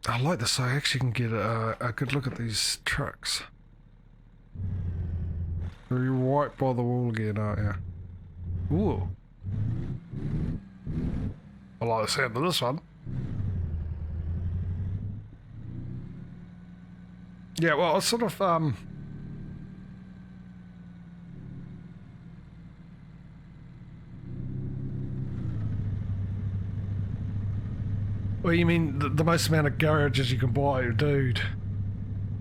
I like this, so I actually can get a good look at these trucks. You're right by the wall again, aren't you? Ooh. I like the sound of this one. Yeah, well, I sort of, well, you mean the most amount of garages you can buy, dude?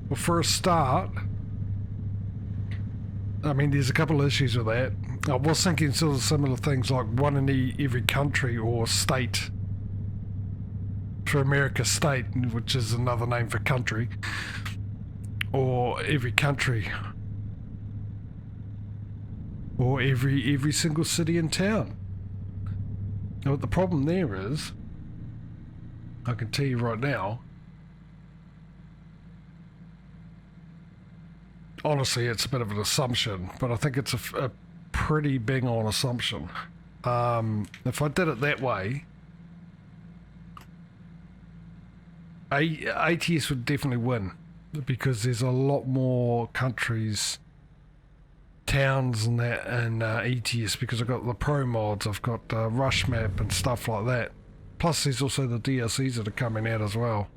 Well, for a start, I mean, there's a couple of issues with that. I was thinking sort of similar things like one in every country or state. For America, state, which is another name for country. Or every country. Or every single city and town. Now, what the problem there is, I can tell you right now, honestly, it's a bit of an assumption, but I think it's a pretty big on assumption. If I did it that way, ATS would definitely win, because there's a lot more countries, towns and that, and ATS, because I've got the pro mods, I've got Rush Map and stuff like that. Plus there's also the DLCs that are coming out as well,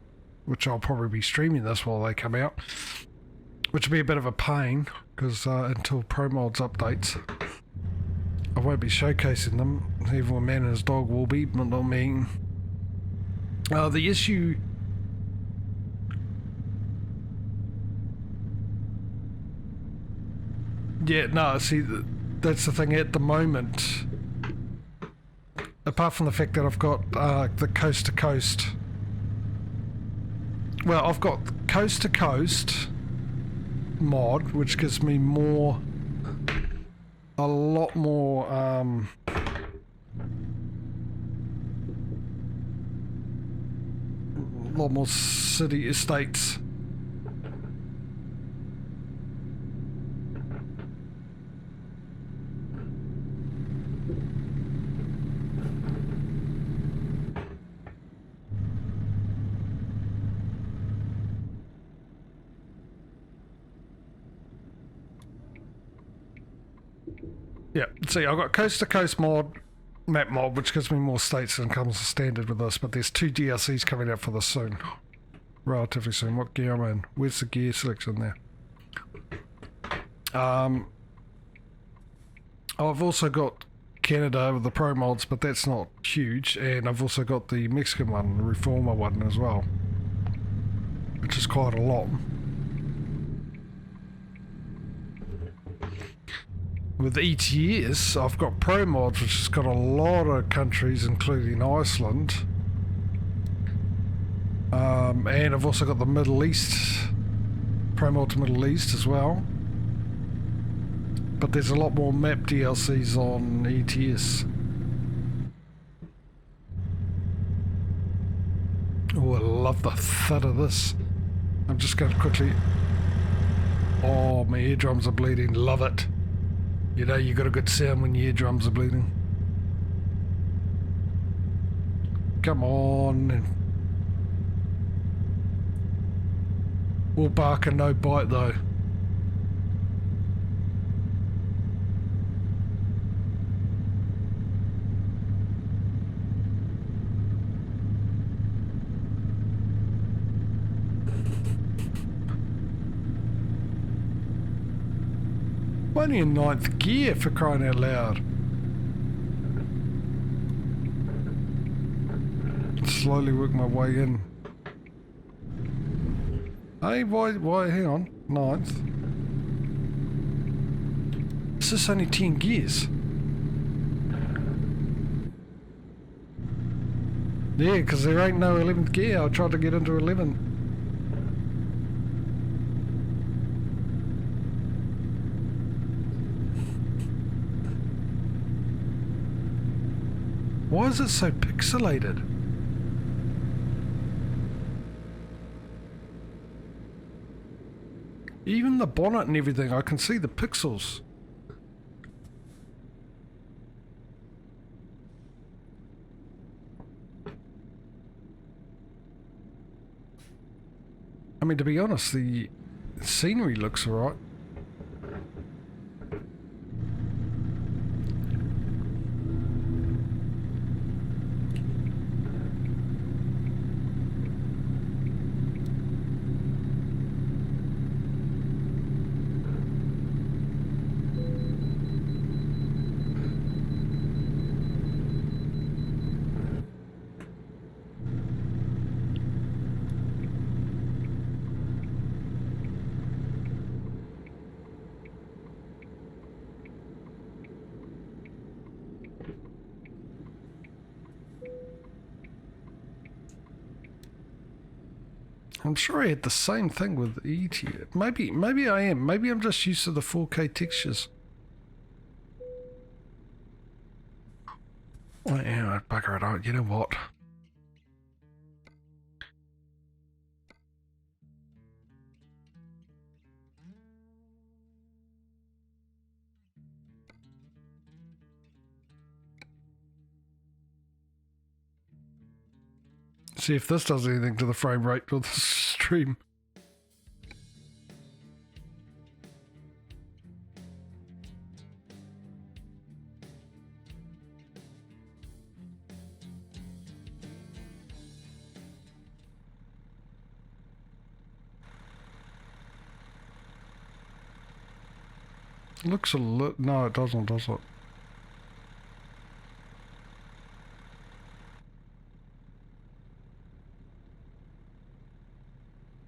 which I'll probably be streaming this while they come out, which will be a bit of a pain, because until pro mods updates, I won't be showcasing them. Even when Man and his dog will be, but not me. The issue... Yeah, no, see, that's the thing at the moment. Apart from the fact that I've got the coast to coast. Well, I've got coast to coast mod, which gives me a lot more, city estates. Yeah, see, I've got coast to coast map mod, which gives me more states than comes standard with this, but there's 2 DLCs coming out for this soon. Relatively soon. What gear am I in? Where's the gear selection there? I've also got Canada with the pro mods, but that's not huge, and I've also got the Mexican one, the Reformer one as well, which is quite a lot. With ETS, I've got pro mods, which has got a lot of countries, including Iceland. And I've also got the Middle East, pro mod to Middle East as well. But there's a lot more map DLCs on ETS. Oh, I love the thud of this. I'm just going to quickly... Oh, my eardrums are bleeding. Love it. You know you got a good sound when your eardrums are bleeding. Come on. All bark and no bite though. I'm only in 9th gear, for crying out loud. Slowly work my way in. Hey, why, hang on, 9th. Is this only 10 gears? Yeah, because there ain't no 11th gear. I tried to get into 11. Why is it so pixelated? Even the bonnet and everything, I can see the pixels. I mean, to be honest, the scenery looks alright. I'm sure I had the same thing with ATS. Maybe I am. Maybe I'm just used to the 4K textures. Well, yeah, bugger it out. You know what? See if this does anything to the frame rate with the stream. Looks a little... No, it doesn't, does it?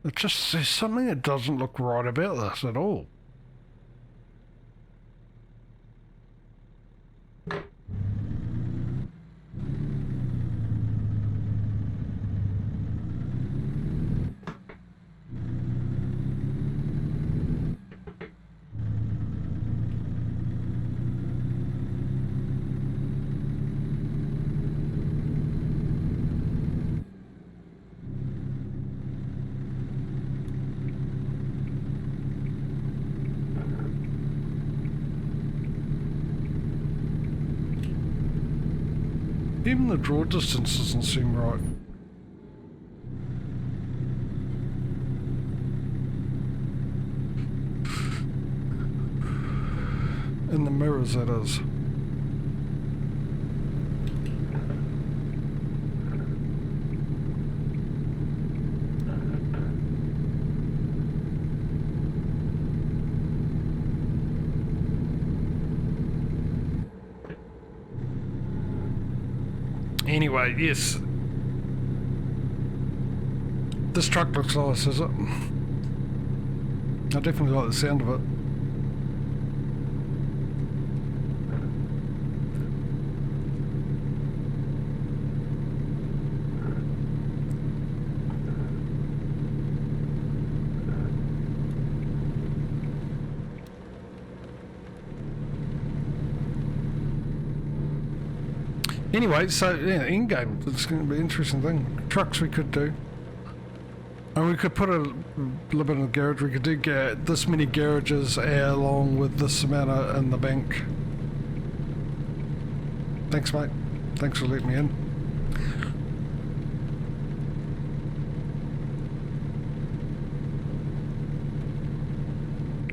It just... There's something that doesn't look right about this at all. Even the draw distance doesn't seem right. In the mirrors, that is. Anyway, yes. This truck looks nice, is it? I definitely like the sound of it. Anyway, so yeah, in-game, it's going to be an interesting thing. Trucks we could do. And we could put a little bit in the garage. We could do this many garages along with this amount in the bank. Thanks, mate. Thanks for letting me in.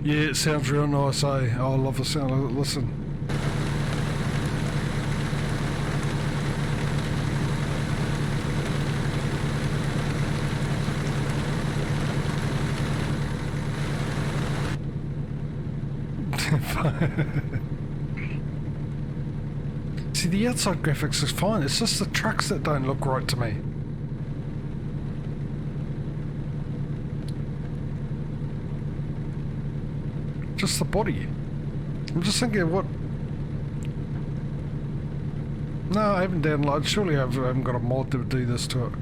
Yeah, it sounds real nice, eh? Oh, I love the sound of it. Listen. See, the outside graphics is fine, it's just the trucks that don't look right to me. Just the body. I'm just thinking of what... No, I haven't downloaded. Surely I haven't got a mod to do this to it.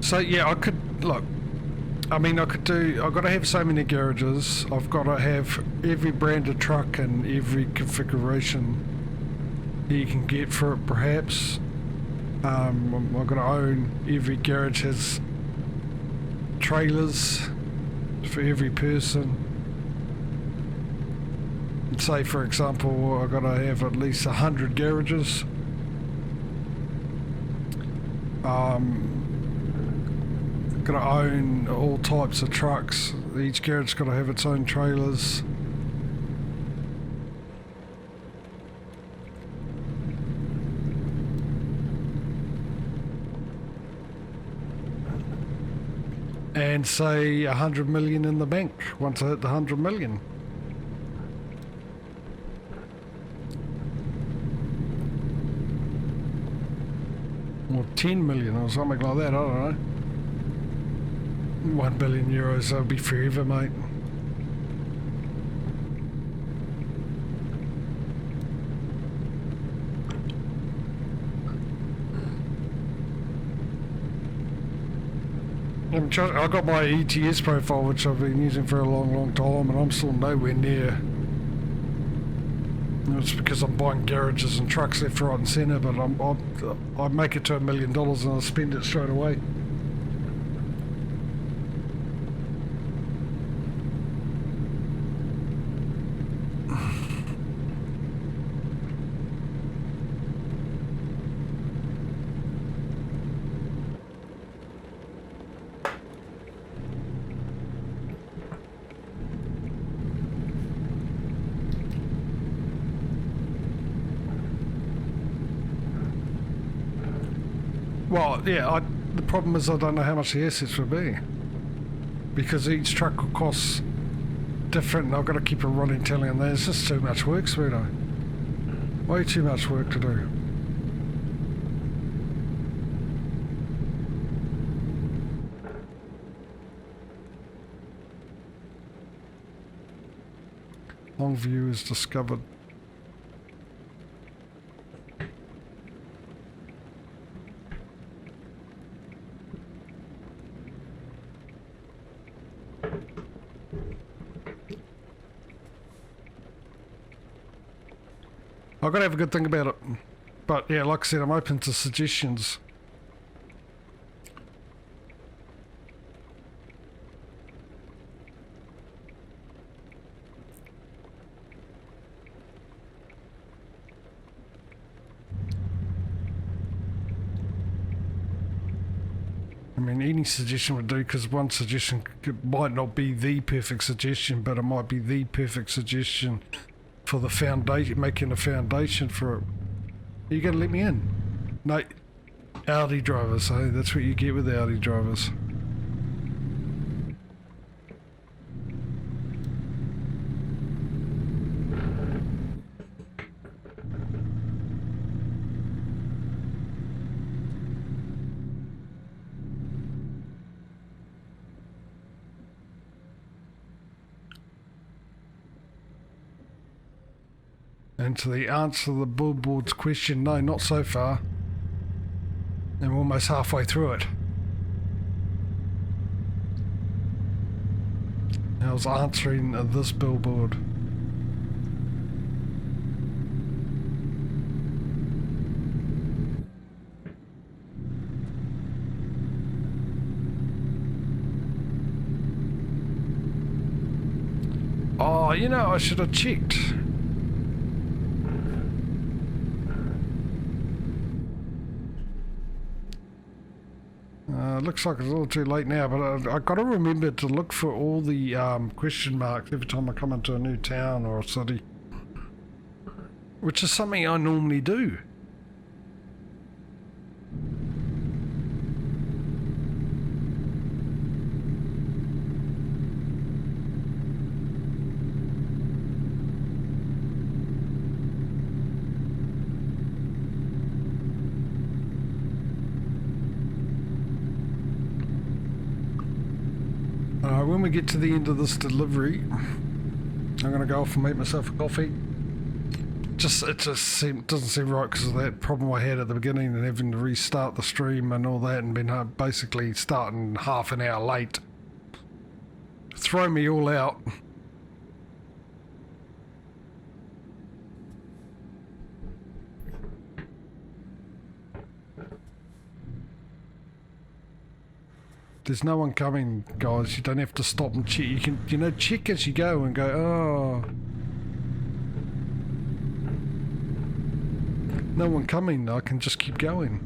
So yeah, I could, look, I mean, I've got to have so many garages. I've got to have every brand of truck and every configuration you can get for it, perhaps. I've got to own every garage has trailers for every person. And say, for example, I've got to have at least 100 garages. Got to own all types of trucks. Each garage's got to have its own trailers. And say 100 million in the bank once I hit the 100 million. Or 10 million or something like that, I don't know. 1 billion euros, that'll be forever, mate. I got my ATS profile, which I've been using for a long time, and I'm still nowhere near. It's because I'm buying garages and trucks left, right and centre, but I'll make it to $1 million and I'll spend it straight away. Well, yeah, the problem is I don't know how much the assets will be. Because each truck will cost different and I've got to keep a running tally on that. It's just too much work, sweetheart. Way too much work to do. Longview is discovered. I've got to have a good think about it. But yeah, like I said, I'm open to suggestions. I mean, any suggestion would do, because one suggestion might not be the perfect suggestion, but it might be the perfect suggestion for the foundation, making a foundation for it. Are you going to let me in? No. Audi drivers, hey? That's what you get with Audi drivers. And to the answer to the billboard's question, no, not so far. And we're almost halfway through it. I was answering this billboard. Oh, you know, I should have checked. Looks like it's a little too late now, but I've got to remember to look for all the question marks every time I come into a new town or a city, which is something I normally do. When we get to the end of this delivery, I'm going to go off and make myself a coffee. It just doesn't seem right because of that problem I had at the beginning and having to restart the stream and all that, and been basically starting half an hour late. throw me all out. There's no one coming, guys. You don't have to stop and check. You can, you know, check as you go and go, oh. No one coming. I can just keep going.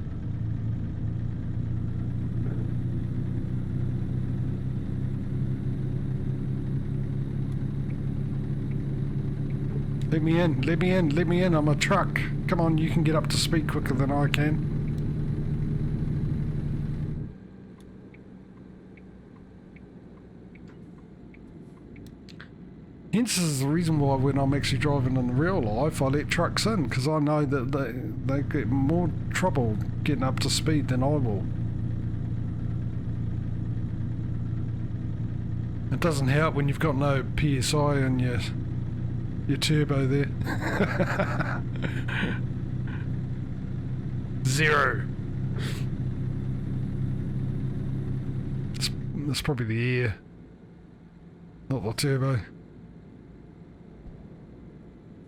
Let me in, let me in, let me in. I'm a truck. Come on, you can get up to speed quicker than I can. Hence is the reason why when I'm actually driving in real life, I let trucks in, because I know that they get more trouble getting up to speed than I will. It doesn't help when you've got no PSI in your turbo there. 0. That's probably the air, not the turbo.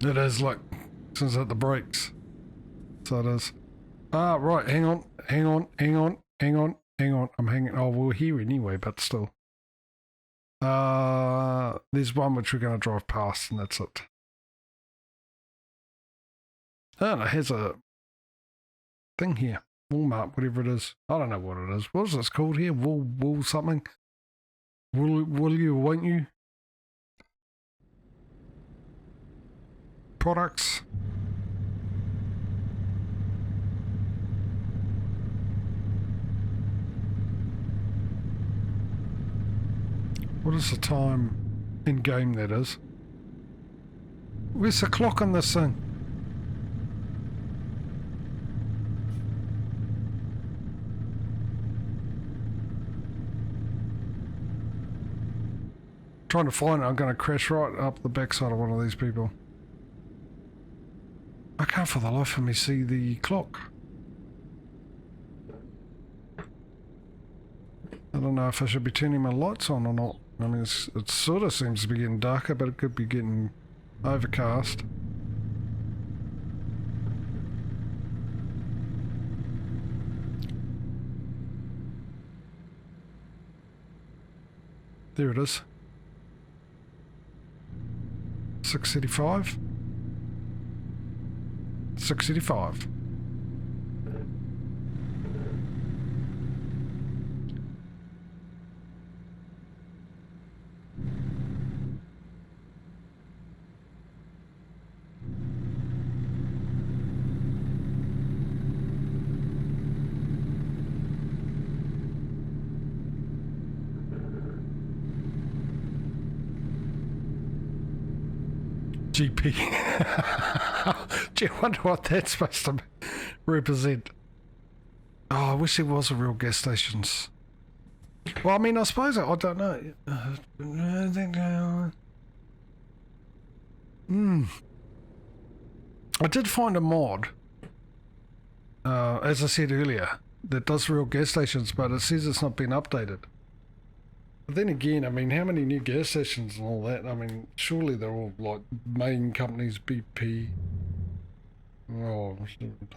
It is, like, since at the brakes. So it is. Ah, right, hang on. I'm hanging. Oh, we're here anyway, but still. There's one which we're going to drive past, and that's it. Oh, it has a thing here. Walmart, whatever it is. I don't know what it is. What is this called here? Wool something? Will you, won't you? Products. What is the time in game, that is? Where's the clock on this thing? Trying to find it. I'm going to crash right up the backside of one of these people. I can't for the life of me see the clock. I don't know if I should be turning my lights on or not. I mean, it sort of seems to be getting darker, but it could be getting overcast. There it is. 6:35. 6:85. GP. Do you wonder what that's supposed to represent? Oh, I wish there was a real gas stations. Well, I mean, I suppose I don't know. I did find a mod, as I said earlier, that does real gas stations, but it says it's not been updated. But then again, I mean, how many new gas stations and all that? I mean, surely they're all like main companies, BP. Oh, I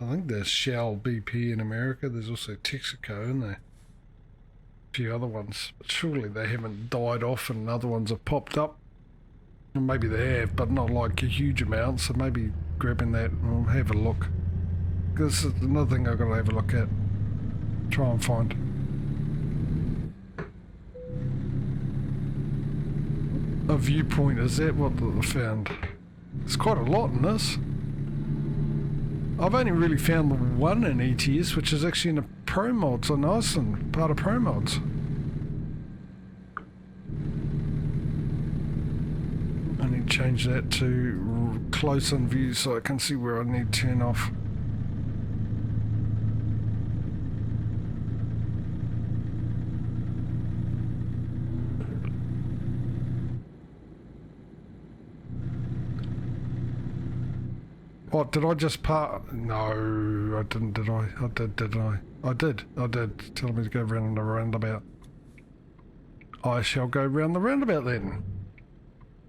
think there's Shell, BP in America. There's also Texaco, isn't there? A few other ones. But surely they haven't died off and other ones have popped up. And maybe they have, but not like a huge amount. So maybe grabbing that and have a look. Because it's another thing I've got to have a look at. Try and find. A viewpoint, is that what I found? There's quite a lot in this. I've only really found the one in ATS, which is actually in the Pro Mods on Iceland, part of Pro Mods. I need to change that to close-in view so I can see where I need to turn off. What, did I just park? No, I didn't, did I? I did, didn't I? I did. Telling me to go around in a roundabout. I shall go round the roundabout then.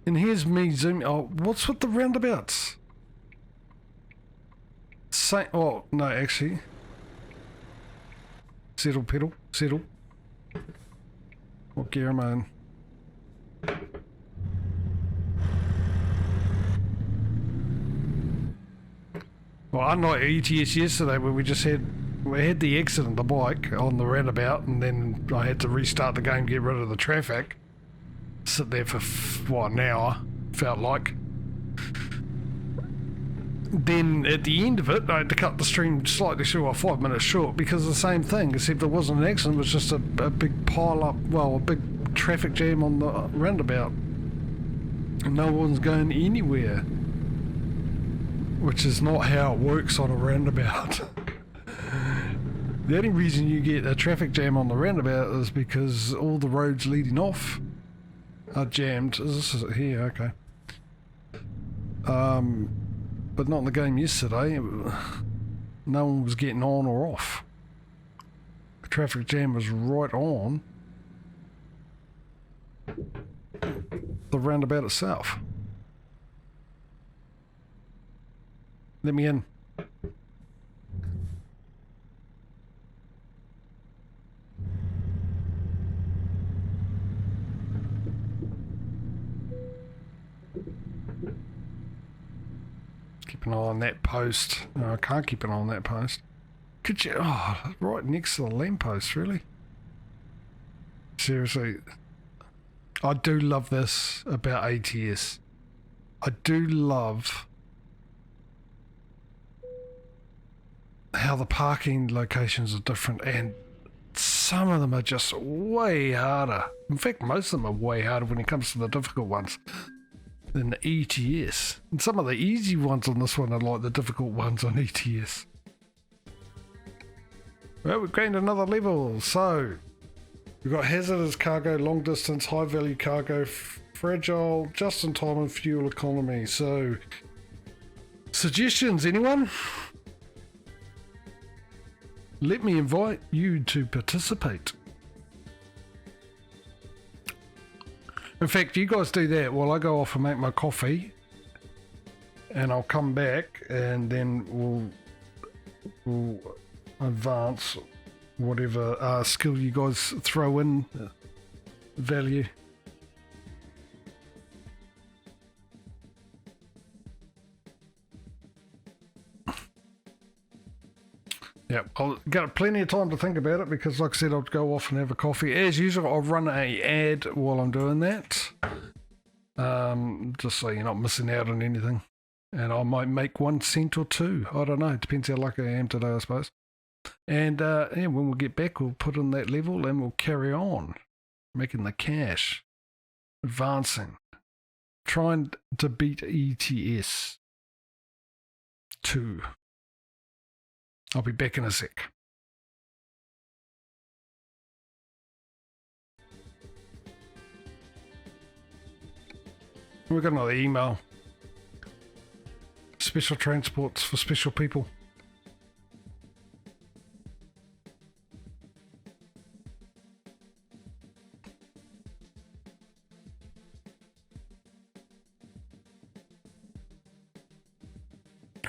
And here's me zooming. Oh, what's with the roundabouts? Oh, no, actually. Settle, pedal, settle. What gear am I in? Well, unlike ETS yesterday where we had the accident, the bike on the roundabout, and then I had to restart the game, get rid of the traffic. Sit there for, what, an hour, felt like. Then at the end of it, I had to cut the stream slightly short, 5 minutes short, because of the same thing, except it wasn't an accident, it was just a big pile up, well, a big traffic jam on the roundabout. And no one's going anywhere. Which is not how it works on a roundabout. The only reason you get a traffic jam on the roundabout is because all the roads leading off are jammed. Is this here? Okay. But not in the game yesterday. No one was getting on or off. The traffic jam was right on the roundabout itself. Let me in. Keep an eye on that post. No, I can't keep an eye on that post. Could you? Oh, right next to the lamppost, really? Seriously. I do love this about ATS. I do love how the parking locations are different, and some of them are just way harder. In fact, most of them are way harder when it comes to the difficult ones than the ETS. And some of the easy ones on this one are like the difficult ones on ETS. Well, we've gained another level. So we've got hazardous cargo, long distance, high value cargo, fragile, just in time, and fuel economy. So suggestions, anyone? Let me invite you to participate. In fact, you guys do that while I go off and make my coffee, and I'll come back and then we'll advance whatever skill you guys throw in value. Yep, I'll get plenty of time to think about it because, like I said, I'll go off and have a coffee. As usual, I'll run an ad while I'm doing that, just so you're not missing out on anything. And I might make 1 cent or 2. I don't know. It depends how lucky I am today, I suppose. And yeah, when we get back, we'll put in that level and we'll carry on making the cash, advancing, trying to beat ETS 2. I'll be back in a sec. We got another email. Special transports for special people.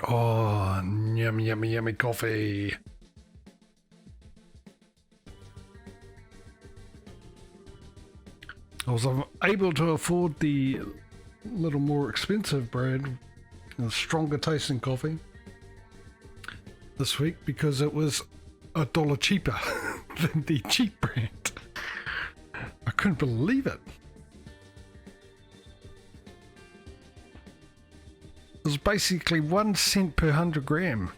Oh, yummy, yummy, yummy coffee. I was able to afford the little more expensive brand, a stronger tasting coffee this week because it was $1 cheaper than the cheap brand. I couldn't believe it. It was basically 1 cent per 100 gram.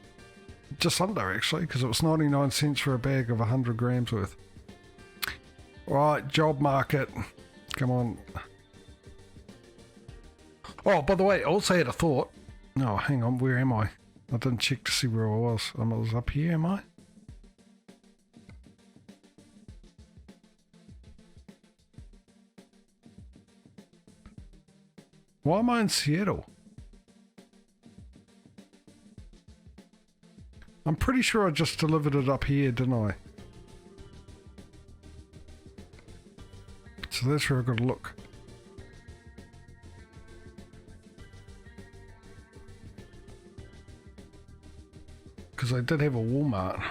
Just under, actually, because it was 99 cents for a bag of 100 grams worth. Right, job market. Come on. Oh, by the way, I also had a thought. Oh, hang on, where am I? I didn't check to see where I was. I was up here, am I? Why am I in Seattle? I'm pretty sure I just delivered it up here, didn't I? So So that's where I've got to look. Because I did have a Walmart.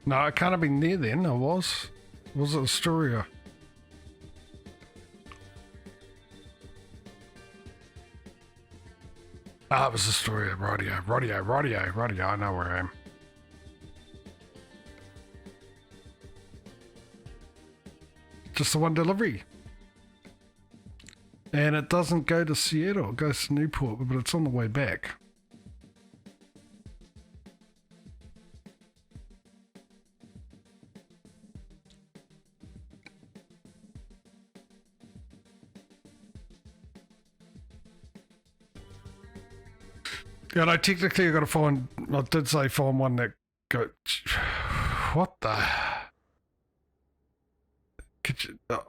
No, I can't have been there then. I was. Was it Astoria? Ah, it was Astoria. Rightio. I know where I am. Just the one delivery. And it doesn't go to Seattle, it goes to Newport, but it's on the way back. Yeah, no, technically I got to find, I did say find one that go, what the?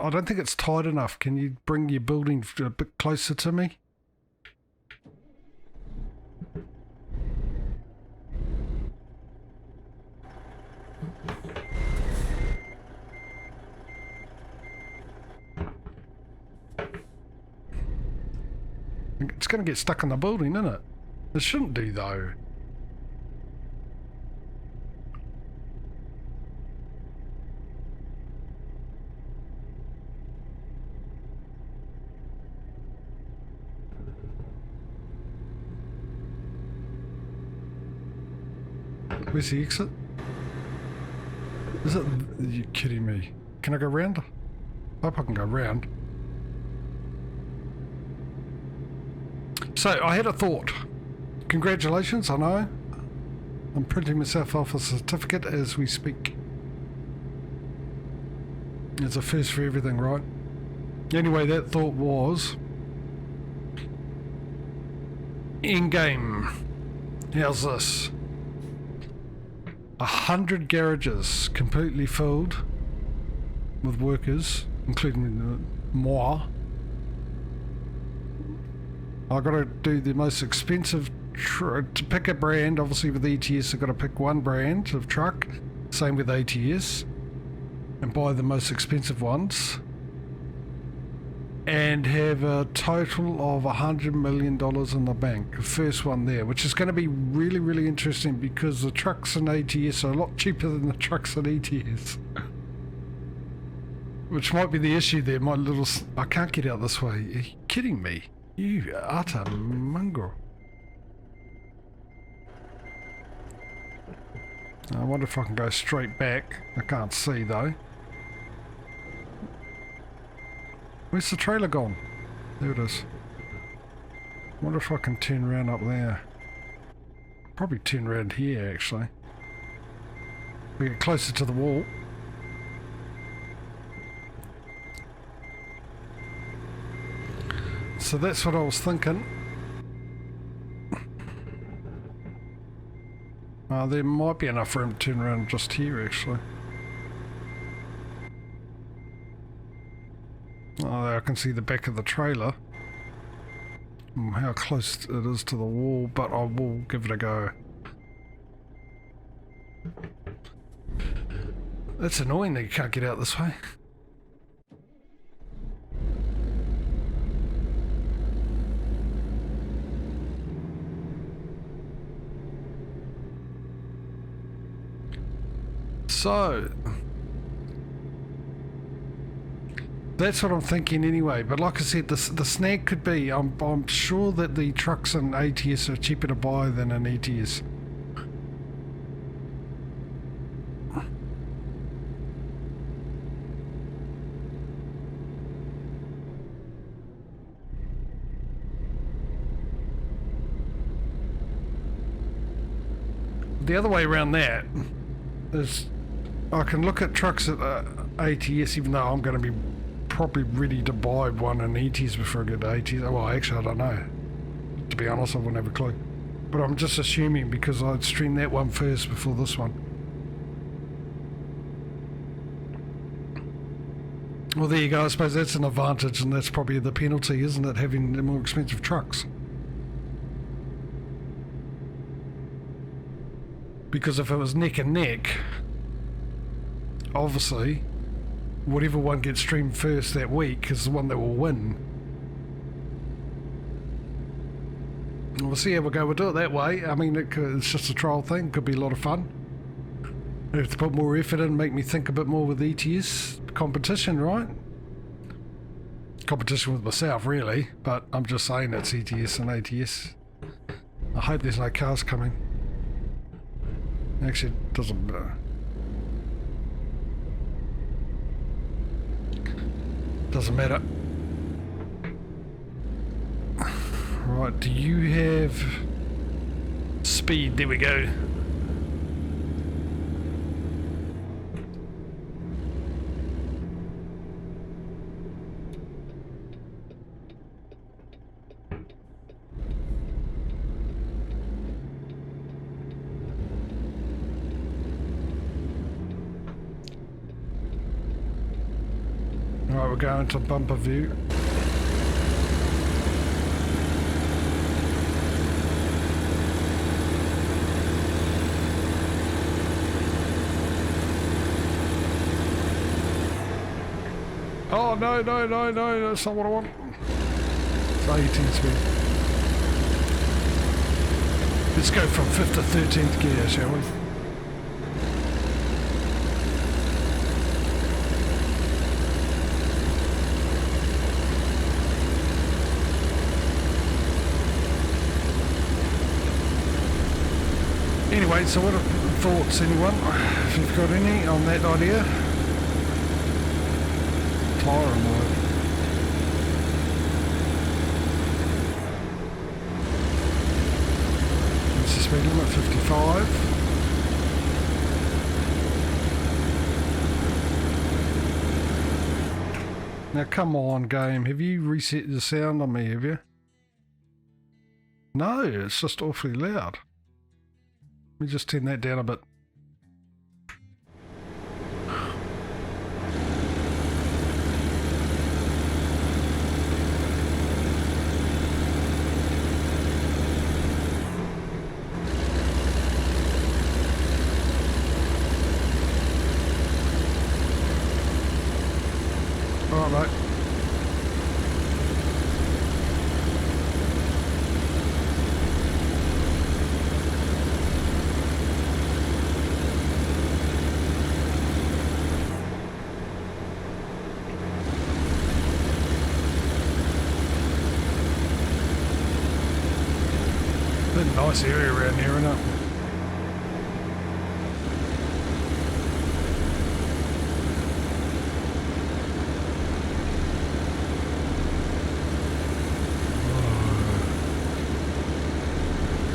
I don't think it's tight enough. Can you bring your building a bit closer to me? It's going to get stuck in the building, isn't it? It shouldn't do though. Where's the exit? Is it? Are you kidding me? Can I go round? I hope I can go round. So, I had a thought. Congratulations, I know. I'm printing myself off a certificate as we speak. It's a first for everything, right? Anyway, that thought was... in-game. How's this? 100 garages completely filled with workers, including moi. I've got to do the most expensive to pick a brand. Obviously with ATS I've got to pick one brand of truck, same with ATS, and buy the most expensive ones, and have a total of $100 million in the bank. The first one there, which is going to be really, really interesting because the trucks in ATS are a lot cheaper than the trucks in ATS. Which might be the issue there. My little... I can't get out this way. Are you kidding me? You utter mongrel. I wonder if I can go straight back. I can't see though. Where's the trailer gone? There it is. I wonder if I can turn around up there. Probably turn around here actually. We get closer to the wall. So that's what I was thinking. There might be enough room to turn around just here actually. I can see the back of the trailer. How close it is to the wall, but I will give it a go. That's annoying that you can't get out this way. So that's what I'm thinking anyway, but like I said, the snag could be, I'm sure that the trucks in ATS are cheaper to buy than in ETS. The other way around that is I can look at trucks at ATS, even though I'm going to be probably ready to buy one in ETS before I get to ATS. Well, actually I don't know. To be honest, I wouldn't have a clue. But I'm just assuming because I'd stream that one first before this one. Well, there you go. I suppose that's an advantage, and that's probably the penalty, isn't it, having the more expensive trucks? Because if it was neck and neck, obviously whatever one gets streamed first that week is the one that will win. We'll see how we go. We'll do it that way. I mean, it's just a trial thing. Could be a lot of fun. I have to put more effort in, make me think a bit more with ETS competition, right? Competition with myself, really. But I'm just saying it's ETS and ATS. I hope there's no cars coming. Actually, it doesn't matter. Doesn't matter. Right, do you have speed? There we go. Alright, we're going to bumper view. Oh, no, that's not what I want. It's 18 speed. Let's go from 5th to 13th gear, shall we? Anyway, so what are thoughts, anyone? If you've got any on that idea? Tyre remote. What's the speed limit? 55. Now come on, game. Have you reset the sound on me, have you? No, it's just awfully loud. Let me just turn that down a bit. All right, mate. Nice area around here, isn't it?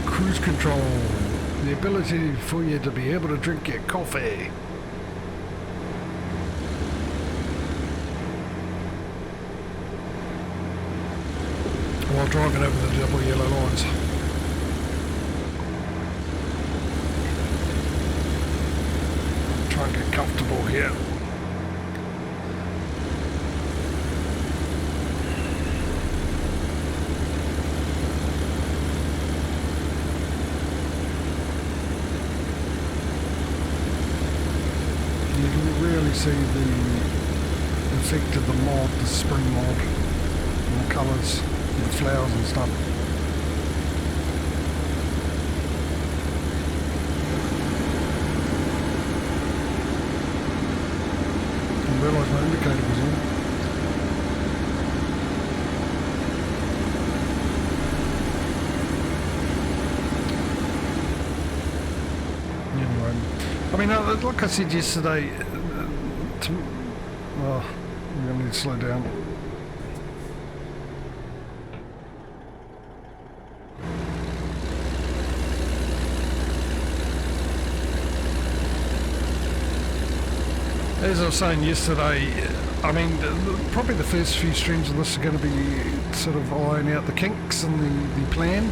Cruise control. The ability for you to be able to drink your coffee. While driving over the double yellow lines. Try and get comfortable here. You can really see the effect of the mod, the spring mod, and the colours, and the flowers and stuff. I realised my indicator was on. Anyway, I mean, like I said yesterday, I'm going to need to slow down. As I was saying yesterday, I mean, probably the first few streams of this are going to be sort of ironing out the kinks and the plan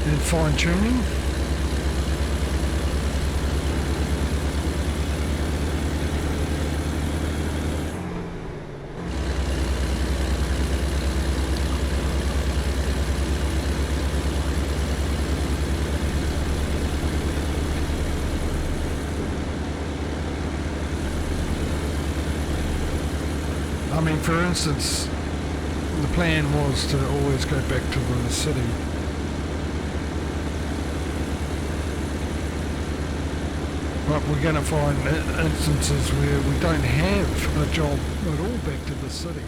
and fine-tuning. I mean, for instance, the plan was to always go back to the city. But we're going to find instances where we don't have a job at all back to the city.